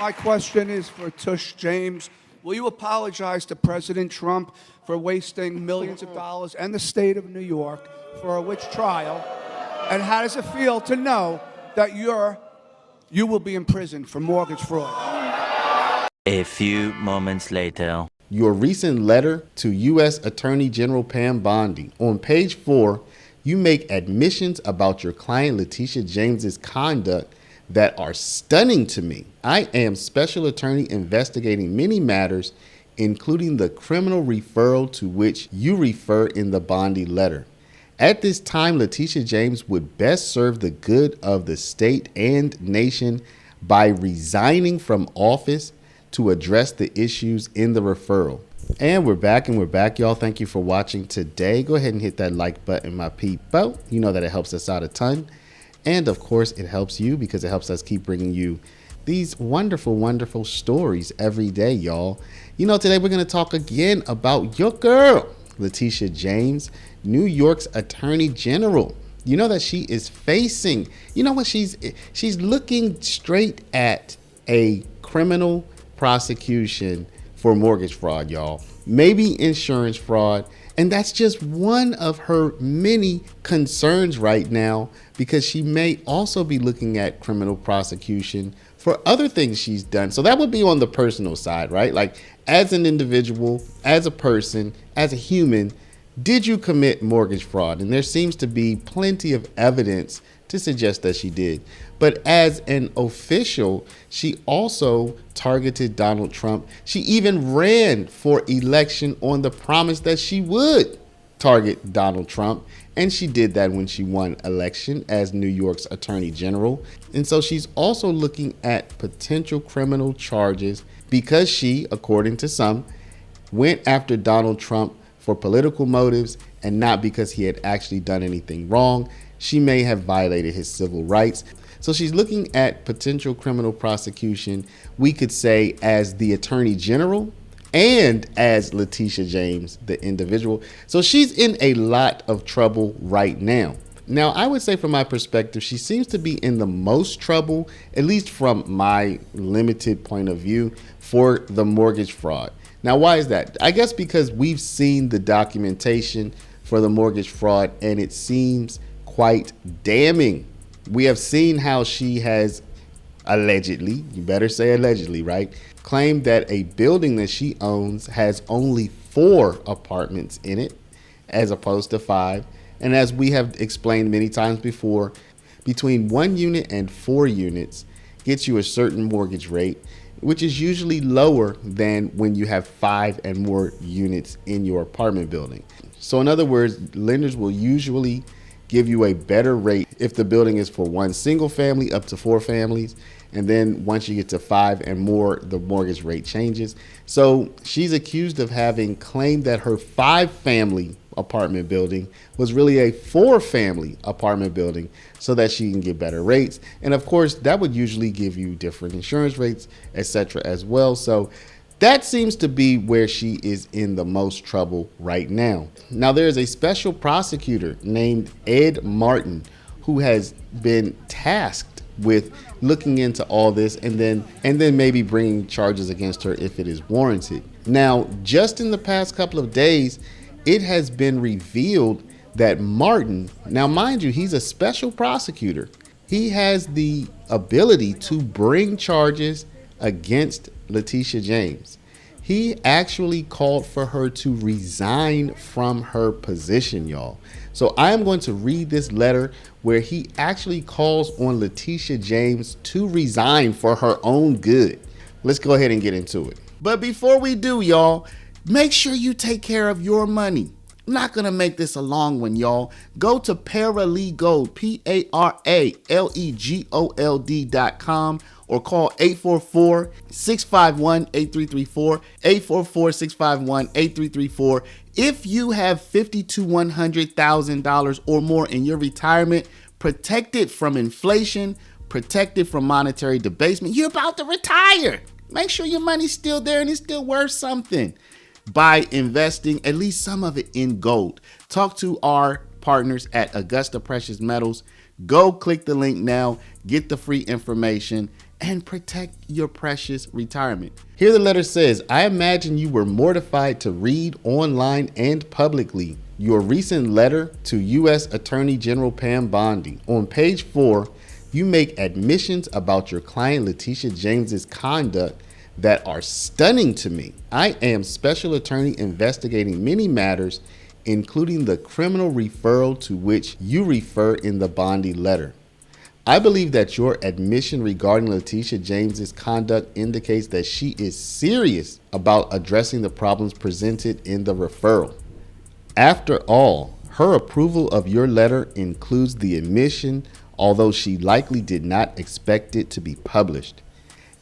My question is for Tush James. Will you apologize to President Trump for wasting millions of dollars and the state of New York for a witch trial? And how does it feel to know that you will be imprisoned for mortgage fraud? A few moments later. Your recent letter to U.S. Attorney General Pam Bondi. On page 4, you make admissions about your client Letitia James's conduct that are stunning to me. I am special attorney investigating many matters, including the criminal referral to which you refer in the Bondi letter. At this time, Letitia James would best serve the good of the state and nation by resigning from office to address the issues in the referral. And we're back, y'all. Thank you for watching today. Go ahead and hit that like button, my people. You know that it helps us out a ton. And of course, it helps you because it helps us keep bringing you these wonderful, wonderful stories every day, y'all. You know, today we're going to talk again about your girl, Letitia James, New York's Attorney General. You know that she is facing, you know what, she's looking straight at a criminal prosecution for mortgage fraud, y'all. Maybe insurance fraud. And that's just one of her many concerns right now, because she may also be looking at criminal prosecution for other things she's done. So that would be on the personal side, right? Like, as an individual, as a person, as a human, did you commit mortgage fraud? And there seems to be plenty of evidence to suggest that she did. But as an official, she also targeted Donald Trump. She even ran for election on the promise that she would target Donald Trump. And she did that when she won election as New York's Attorney General. And so she's also looking at potential criminal charges because she, according to some, went after Donald Trump for political motives and not because he had actually done anything wrong. She may have violated his civil rights. So she's looking at potential criminal prosecution, we could say, as the Attorney General and as Letitia James, the individual. So she's in a lot of trouble right now. Now, I would say from my perspective, she seems to be in the most trouble, at least from my limited point of view, for the mortgage fraud. Now, why is that? I guess because we've seen the documentation for the mortgage fraud, and it seems quite damning. We have seen how she has allegedly, you better say allegedly, right, claimed that a building that she owns has only 4 apartments in it as opposed to 5. And as we have explained many times before, between 1 unit and 4 units gets you a certain mortgage rate, which is usually lower than when you have 5 and more units in your apartment building. So in other words, lenders will usually give you a better rate if the building is for 1 single family up to 4 families. And then once you get to 5 and more, the mortgage rate changes. So she's accused of having claimed that her 5-family apartment building was really a 4-family apartment building so that she can get better rates. And of course, that would usually give you different insurance rates, etc. as well. So that seems to be where she is in the most trouble right now. Now, there is a special prosecutor named Ed Martin who has been tasked with looking into all this and then maybe bringing charges against her if it is warranted. Now, just in the past couple of days, it has been revealed that Martin, now mind you, he's a special prosecutor. He has the ability to bring charges against Letitia James. He actually called for her to resign from her position, y'all. So I am going to read this letter where he actually calls on Letitia James to resign for her own good. Let's go ahead and get into it. But before we do, y'all, make sure you take care of your money. I'm not going to make this a long one, y'all. Go to Paralegold, PARALEGOLD.com, or call 844-651-8334, 844-651-8334. If you have $50,000 to $100,000 or more in your retirement, protected from inflation, protected from monetary debasement, you're about to retire. Make sure your money's still there and it's still worth something by investing at least some of it in gold. Talk to our partners at Augusta Precious Metals. Go click the link now, get the free information, and protect your precious retirement. Here the letter says, I imagine you were mortified to read online and publicly your recent letter to U.S. Attorney General Pam Bondi. On page 4, you make admissions about your client Letitia James's conduct that are stunning to me. I am special attorney investigating many matters, including the criminal referral to which you refer in the Bondi letter. I believe that your admission regarding Letitia James's conduct indicates that she is serious about addressing the problems presented in the referral. After all, her approval of your letter includes the admission, although she likely did not expect it to be published.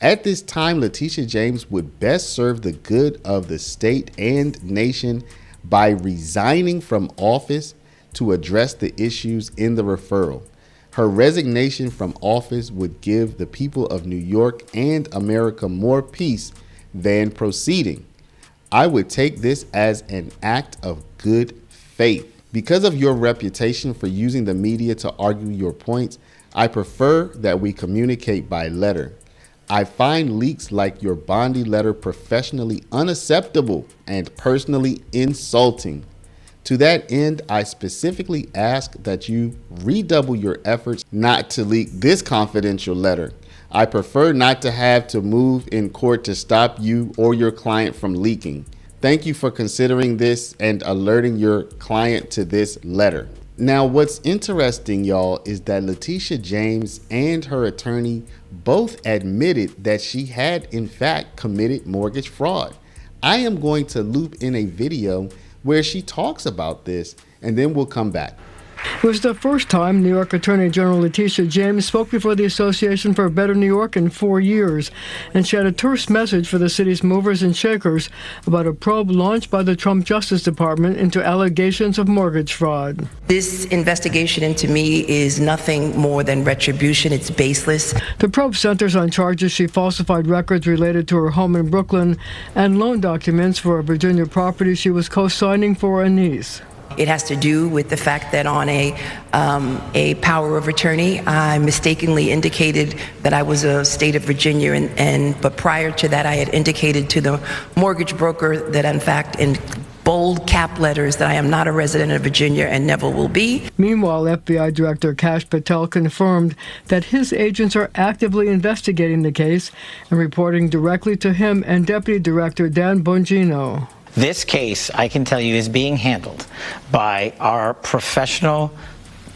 At this time, Letitia James would best serve the good of the state and nation by resigning from office to address the issues in the referral. Her resignation from office would give the people of New York and America more peace than proceeding. I would take this as an act of good faith. Because of your reputation for using the media to argue your points, I prefer that we communicate by letter. I find leaks like your Bondi letter professionally unacceptable and personally insulting. To that end, I specifically ask that you redouble your efforts not to leak this confidential letter. I prefer not to have to move in court to stop you or your client from leaking. Thank you for considering this and alerting your client to this letter. Now, what's interesting, y'all, is that Letitia James and her attorney both admitted that she had, in fact, committed mortgage fraud. I am going to loop in a video where she talks about this, and then we'll come back. It was the first time New York Attorney General Letitia James spoke before the Association for a Better New York in 4 years, and she had a terse message for the city's movers and shakers about a probe launched by the Trump Justice Department into allegations of mortgage fraud. This investigation into me is nothing more than retribution. It's baseless. The probe centers on charges she falsified records related to her home in Brooklyn and loan documents for a Virginia property she was co-signing for a niece. It has to do with the fact that on a power of attorney, I mistakenly indicated that I was a state of Virginia, but prior to that, I had indicated to the mortgage broker that, in fact, in bold cap letters, that I am not a resident of Virginia and never will be. Meanwhile, FBI Director Kash Patel confirmed that his agents are actively investigating the case and reporting directly to him and Deputy Director Dan Bongino. This case, I can tell you, is being handled by our professional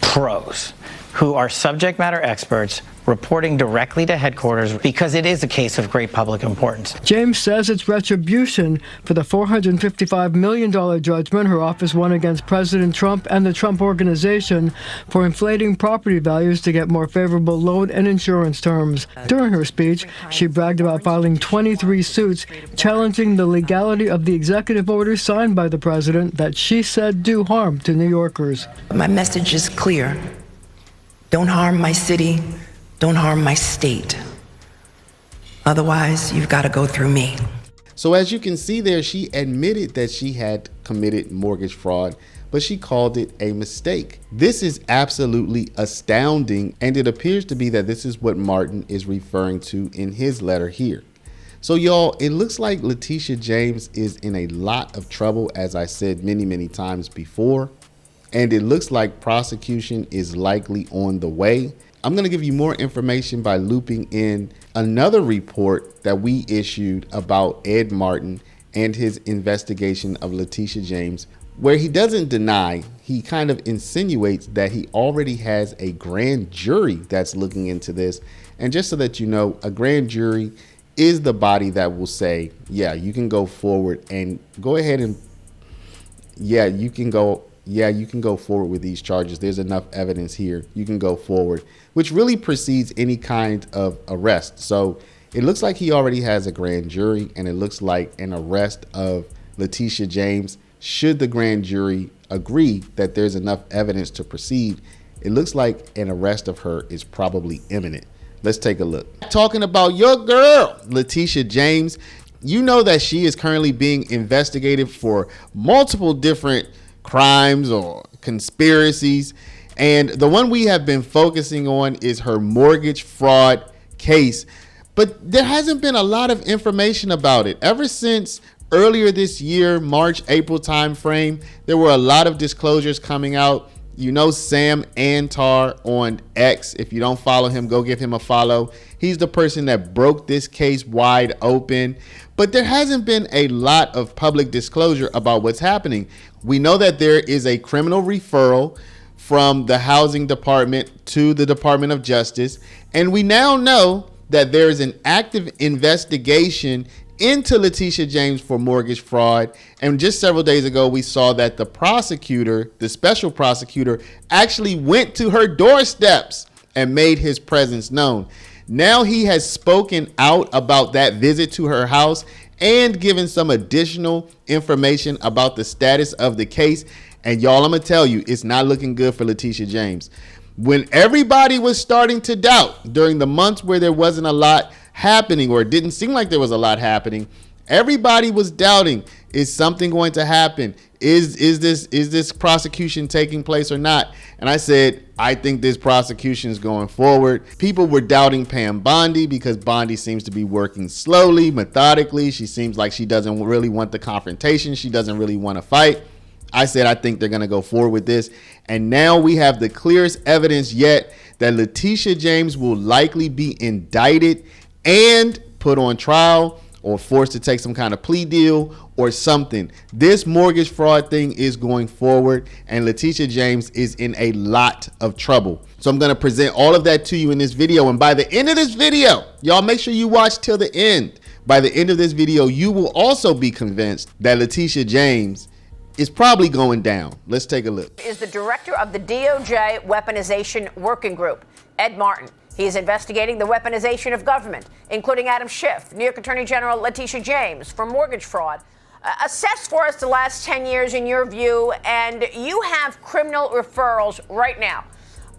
pros who are subject matter experts reporting directly to headquarters because it is a case of great public importance. James says it's retribution for the $455 million judgment her office won against President Trump and the Trump Organization for inflating property values to get more favorable loan and insurance terms. During her speech, she bragged about filing 23 suits challenging the legality of the executive orders signed by the president that she said do harm to New Yorkers. My message is clear. Don't harm my city. Don't harm my state. Otherwise, you've got to go through me. So as you can see there, she admitted that she had committed mortgage fraud, but she called it a mistake. This is absolutely astounding, and it appears to be that this is what Martin is referring to in his letter here. So y'all, it looks like Letitia James is in a lot of trouble, as I said many times before, and it looks like prosecution is likely on the way. I'm going to give you more information by looping in another report that we issued about Ed Martin and his investigation of Letitia James, where he doesn't deny, he kind of insinuates that he already has a grand jury that's looking into this. And just so that you know, a grand jury is the body that will say, yeah, you can go forward and go ahead and, you can go forward with these charges. There's enough evidence here. You can go forward, which really precedes any kind of arrest. So it looks like he already has a grand jury, and it looks like an arrest of Letitia James, should the grand jury agree that there's enough evidence to proceed, it looks like an arrest of her is probably imminent. Let's take a look. Talking about your girl, Letitia James, you know that she is currently being investigated for multiple different crimes or conspiracies, and the one we have been focusing on is her mortgage fraud case. But there hasn't been a lot of information about it. Ever since earlier this year, March, April timeframe, there were a lot of disclosures coming out. You know Sam Antar on X. If you don't follow him, go give him a follow. He's the person that broke this case wide open. But there hasn't been a lot of public disclosure about what's happening. We know that there is a criminal referral from the housing department to the Department of Justice. And we now know that there is an active investigation into Letitia James for mortgage fraud. And just several days ago, we saw that the prosecutor, the special prosecutor, actually went to her doorsteps and made his presence known. Now he has spoken out about that visit to her house and given some additional information about the status of the case. And y'all, I'm gonna tell you, it's not looking good for Letitia James. When everybody was starting to doubt during the months where there wasn't a lot happening, or it didn't seem like there was a lot happening, everybody was doubting, is something going to happen? Is this prosecution taking place or not? And I said, I think this prosecution is going forward. People were doubting Pam Bondi because Bondi seems to be working slowly, methodically. She seems like she doesn't really want the confrontation. She doesn't really want to fight. I said, I think they're going to go forward with this. And now we have the clearest evidence yet that Letitia James will likely be indicted and put on trial or forced to take some kind of plea deal or something. This mortgage fraud thing is going forward, and Letitia James is in a lot of trouble. So I'm going to present all of that to you in this video. And by the end of this video, y'all make sure you watch till the end. By the end of this video, you will also be convinced that Letitia James is probably going down. Let's take a look. Is the director of the DOJ Weaponization Working Group, Ed Martin. He is investigating the weaponization of government, including Adam Schiff, New York Attorney General Letitia James for mortgage fraud. Assess for us the last 10 years in your view, and you have criminal referrals right now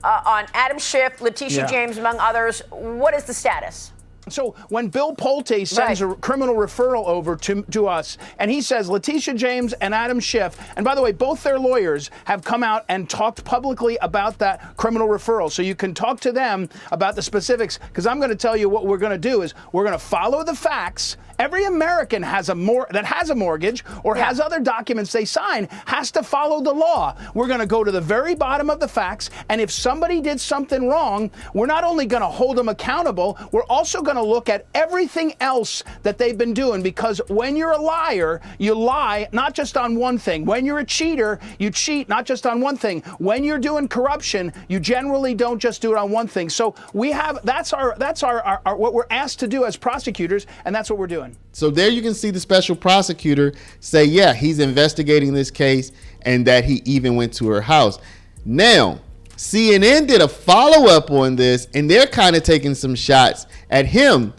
on Adam Schiff, Letitia James, among others. What is the status? So when Bill Pulte sends a criminal referral over to us, and he says Letitia James and Adam Schiff, and by the way, both their lawyers have come out and talked publicly about that criminal referral. So you can talk to them about the specifics, because I'm going to tell you what we're going to do is we're going to follow the facts. Every American has that has a mortgage or has other documents they sign has to follow the law. We're going to go to the very bottom of the facts, and if somebody did something wrong, we're not only going to hold them accountable, we're also going to look at everything else that they've been doing, because when you're a liar, you lie not just on one thing. When you're a cheater, you cheat not just on one thing. When you're doing corruption, you generally don't just do it on one thing. So we have that's our what we're asked to do as prosecutors, and that's what we're doing. So there you can see the special prosecutor say, yeah, he's investigating this case and that he even went to her house. Now, CNN did a follow-up on this, and they're kind of taking some shots at him,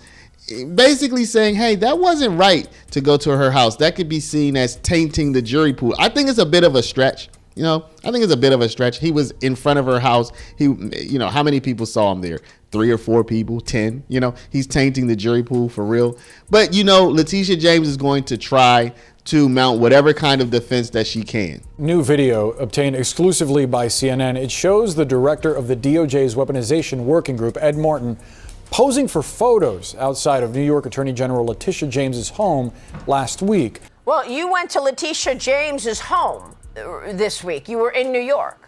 basically saying, hey, that wasn't right to go to her house. That could be seen as tainting the jury pool. I think it's a bit of a stretch. You know, I think it's a bit of a stretch. He was in front of her house. How many people saw him there? 3 or 4 people, 10. He's tainting the jury pool for real. But, Letitia James is going to try to mount whatever kind of defense that she can. New video obtained exclusively by CNN. It shows the director of the DOJ's Weaponization Working Group, Ed Martin, posing for photos outside of New York Attorney General Letitia James's home last week. Well, you went to Letitia James's home this week. You were in New York.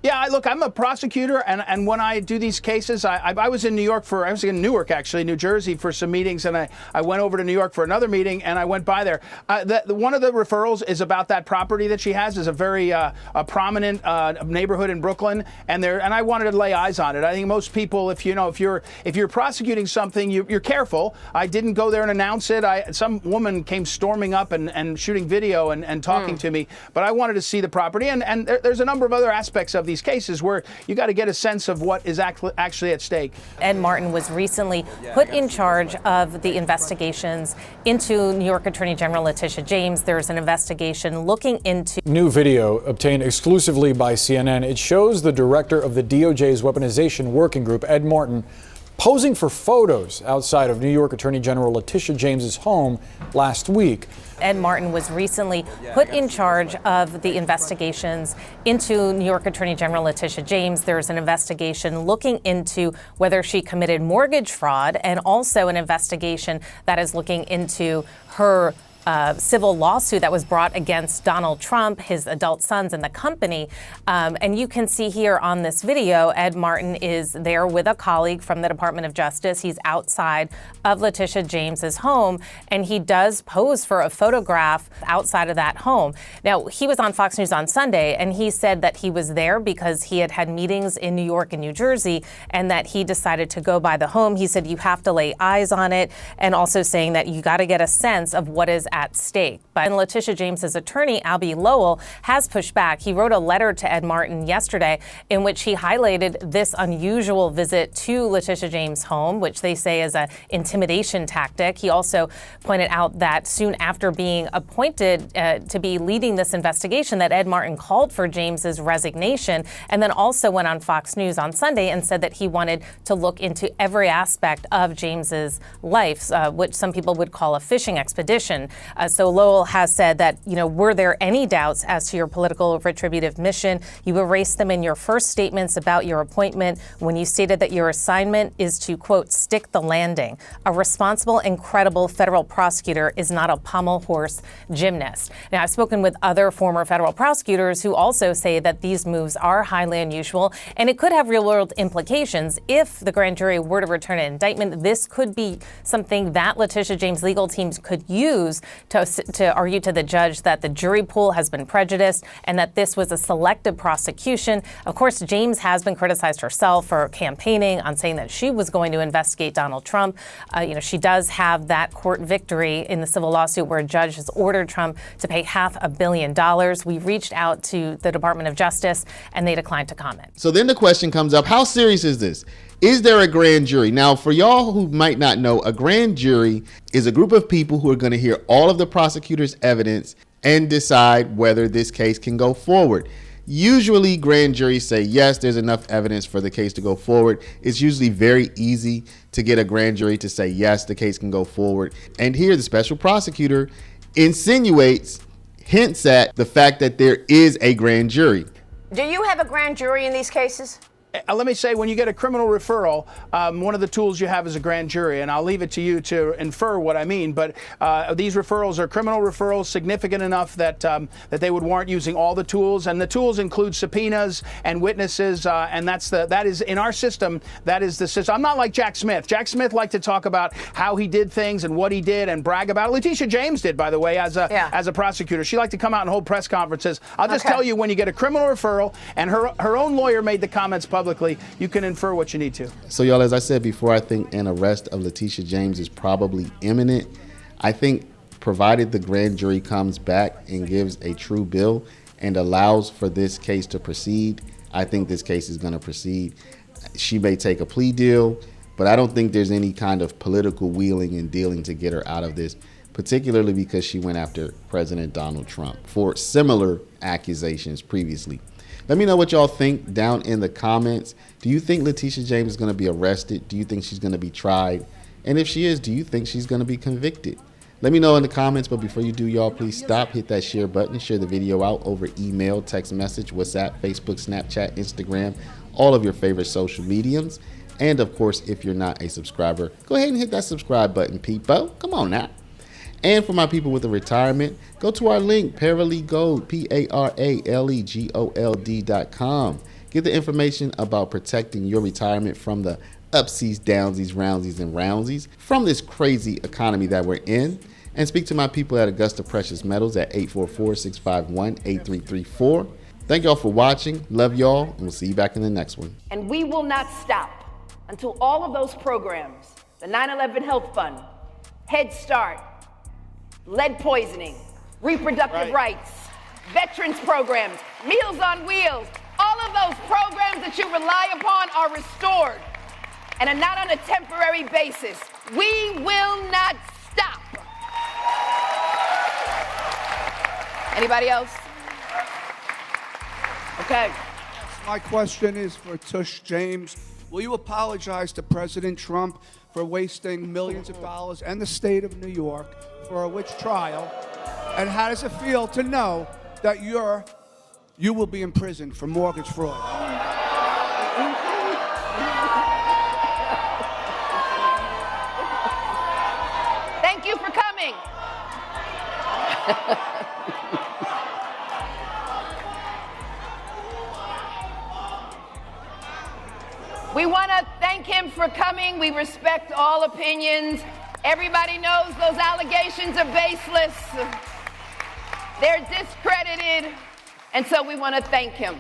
Yeah, look, I'm a prosecutor, and when I do these cases, I was in New York I was in Newark, actually, New Jersey, for some meetings, and I went over to New York for another meeting, and I went by there. One of the referrals is about that property that she has. Is a very prominent neighborhood in Brooklyn, and I wanted to lay eyes on it. I think most people, if you're prosecuting something, you're careful. I didn't go there and announce it. Some woman came storming up and shooting video and talking to me, but I wanted to see the property, and there's a number of other aspects of these cases where you got to get a sense of what is actually at stake. Ed Martin was recently put in charge of the investigations into New York Attorney General Letitia James. There's an investigation looking into... New video obtained exclusively by CNN. It shows the director of the DOJ's Weaponization Working Group, Ed Martin, posing for photos outside of New York Attorney General Letitia James's home last week. Ed Martin was recently put in charge of the investigations into New York Attorney General Letitia James. There's an investigation looking into whether she committed mortgage fraud, and also an investigation that is looking into her civil lawsuit that was brought against Donald Trump, his adult sons, and the company. And you can see here on this video, Ed Martin is there with a colleague from the Department of Justice. He's outside of Letitia James's home, and he does pose for a photograph outside of that home. Now, he was on Fox News on Sunday, and he said that he was there because he had had meetings in New York and New Jersey, and that he decided to go by the home. He said you have to lay eyes on it, and also saying that you got to get a sense of what is at stake. But Letitia James's attorney, Albie Lowell, has pushed back. He wrote a letter to Ed Martin yesterday in which he highlighted this unusual visit to Letitia James' home, which they say is an intimidation tactic. He also pointed out that soon after being appointed to be leading this investigation, that Ed Martin called for James's resignation, and then also went on Fox News on Sunday and said that he wanted to look into every aspect of James's life, which some people would call a fishing expedition. So Lowell has said that, were there any doubts as to your political retributive mission? You erased them in your first statements about your appointment when you stated that your assignment is to, quote, stick the landing. A responsible and credible federal prosecutor is not a pommel horse gymnast. Now, I've spoken with other former federal prosecutors who also say that these moves are highly unusual, and it could have real-world implications. If the grand jury were to return an indictment, this could be something that Letitia James' legal teams could use to argue to the judge that the jury pool has been prejudiced and that this was a selective prosecution. Of course, James has been criticized herself for campaigning on saying that she was going to investigate Donald Trump. She does have that court victory in the civil lawsuit where a judge has ordered Trump to pay $500 million. We reached out to the Department of Justice and they declined to comment. So then the question comes up, how serious is this? Is there a grand jury? Now, for y'all who might not know, a grand jury is a group of people who are going to hear all of the prosecutor's evidence and decide whether this case can go forward. Usually, grand juries say, yes, there's enough evidence for the case to go forward. It's usually very easy to get a grand jury to say, yes, the case can go forward. And here, the special prosecutor insinuates, hints at the fact that there is a grand jury. Do you have a grand jury in these cases? Let me say, when you get a criminal referral, one of the tools you have is a grand jury, and I'll leave it to you to infer what I mean. But these referrals are criminal referrals significant enough that that they would warrant using all the tools, and the tools include subpoenas and witnesses, and that is in our system. That is the system. I'm not like Jack Smith. Jack Smith liked to talk about how he did things and what he did and brag about it. Letitia James did, by the way, as a prosecutor. She liked to come out and hold press conferences. I'll just tell you, when you get a criminal referral, and her own lawyer made the comments publicly, you can infer what you need to. So, y'all, as I said before, I think an arrest of Letitia James is probably imminent. I think provided the grand jury comes back and gives a true bill and allows for this case to proceed, I think this case is going to proceed. She may take a plea deal, but I don't think there's any kind of political wheeling and dealing to get her out of this, particularly because she went after President Donald Trump for similar accusations previously. Let me know what y'all think down in the comments. Do you think Letitia James is going to be arrested? Do you think she's going to be tried? And if she is, do you think she's going to be convicted? Let me know in the comments, but before you do, y'all, please stop, hit that share button, share the video out over email, text message, WhatsApp, Facebook, Snapchat, Instagram, all of your favorite social mediums. And of course, if you're not a subscriber, go ahead and hit that subscribe button, people. Come on now. And for my people with a retirement, go to our link, Paralegold, PARALEGOLD.com. Get the information about protecting your retirement from the upsies, downsies, roundsies, and roundsies from this crazy economy that we're in. And speak to my people at Augusta Precious Metals at 844-651-8334. Thank y'all for watching. Love y'all, and we'll see you back in the next one. And we will not stop until all of those programs, the 9/11 Health Fund, Head Start, lead poisoning, reproductive rights, veterans programs, Meals on Wheels, all of those programs that you rely upon are restored and are not on a temporary basis. We will not stop. Anybody else? Okay. My question is for Tush James. Will you apologize to President Trump for wasting millions of dollars and the state of New York for a witch trial? And how does it feel to know that you will be imprisoned for mortgage fraud? Thank you for coming. We want to thank him for coming. We respect all opinions. Everybody knows those allegations are baseless. They're discredited. And so we want to thank him.